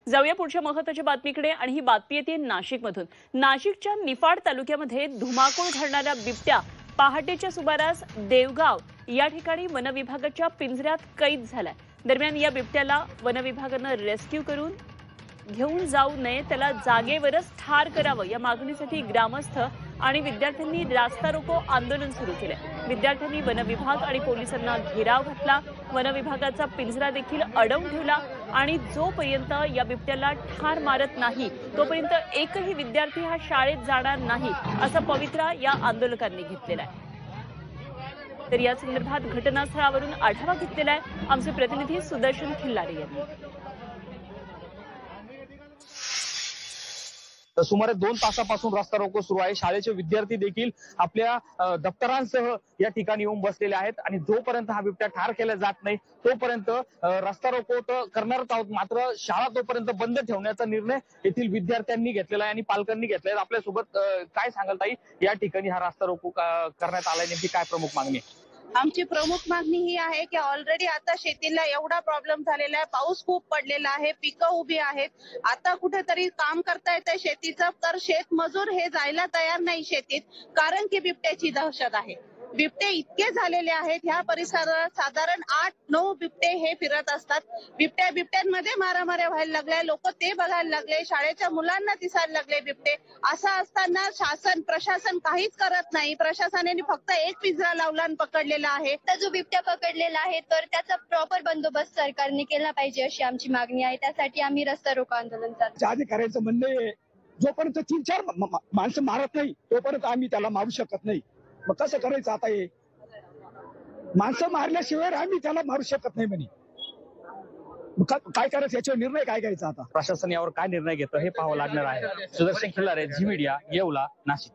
जाऊया पुढच्या महत्त्वाच्या बातमीकडे आणि ही बातमी येते नाशिकमधून। नाशिकच्या निफाड तालुक्यामध्ये धुमाकूळ घालणारा बिबट्या पहाटेच्या सुमारास देवगाव या ठिकाणी वनविभागाच्या पिंजऱ्यात कैद झालाय। दरम्यान या बिबट्याला वनविभागानं रेस्क्यू करून घेऊन जाऊ नये, त्याला जागेवरच ठार करावं या मागणीसाठी ग्रामस्थ आणि विद्यार्थ्यांनी रास्ता रोको आंदोलन सुरू केलंय। विद्यार्थ्यांनी वनविभाग आणि पोलिसांना घेराव घातला, वनविभागाचा पिंजरा देखील अडवून ठेवला आणि जोपर्यंत या बिबट्याला ठार मारत नाही तोपर्यंत एकही विद्यार्थी हा शाळेत जाणार नाही असा पवित्रा या आंदोलकांनी घेतलेला आहे। तर या संदर्भात घटनास्थळावरून आढावा घेतलेला आहे आमचे प्रतिनिधी सुदर्शन खिल्लारे यांनी। सुमारे 2 तासापासून रस्ता रोको सुरू आहे। शाळेचे विद्यार्थी देखील आपल्या दप्तरांसह या ठिकाणी येऊन बसलेले आहेत आणि जोपर्यंत हा बिबट्या ठार केला जात नाही तोपर्यंत रस्ता रोको तर करणारच आहोत, मात्र शाळा तोपर्यंत बंद ठेवण्याचा निर्णय येथील विद्यार्थ्यांनी घेतलेला आहे आणि पालकांनी घेतलेला आहे। आपल्यासोबत काय सांगाल ताई, या ठिकाणी हा रस्ता रोको करण्यात आलाय, नेमकी काय प्रमुख मागणी आहे? आमची प्रमुख मागणी ही आहे की ऑलरेडी आता शेतीला एवढा प्रॉब्लेम झालेला आहे, पाऊस खूप पडलेला आहे, पिकं उभी आहेत, आता कुठेतरी काम करता येतंय शेतीचं, तर शेतमजूर हे जायला तयार नाही शेतीत, कारण की बिबट्याची दहशत आहे। बिबटे इतके झालेले आहेत, ह्या परिसरात साधारण 8-9 बिबटे हे फिरत असतात। बिबट्यांमध्ये मारामाऱ्या व्हायला लागल्या, लोक ते बघायला लागले, शाळेच्या मुलांना दिसायला लागले बिबटे। असं असताना शासन प्रशासन काहीच करत नाही। प्रशासनाने फक्त एक पिंजरा लावला आणि पकडलेला आहे। तर जो बिबट्या पकडलेला आहे तर त्याचा प्रॉपर बंदोबस्त सरकारने केला पाहिजे अशी आमची मागणी आहे। त्यासाठी आम्ही रस्ता रोको आंदोलन करतो। अधिकाऱ्यांचं म्हणणं आहे, जोपर्यंत 3-4 माणसं मारत नाही तोपर्यंत आम्ही त्याला मारू शकत नाही। मग कसं करायचं आता? हे माणसं मारल्याशिवाय आम्ही त्याला मारू शकत नाही म्हणे। काय करायचं, याच्यावर निर्णय काय घ्यायचा आता? प्रशासन यावर काय निर्णय घेतं हे पाहावं लागणार आहे। सुदर्शन खिल्लारे, झी मीडिया, येवला, नाशिक।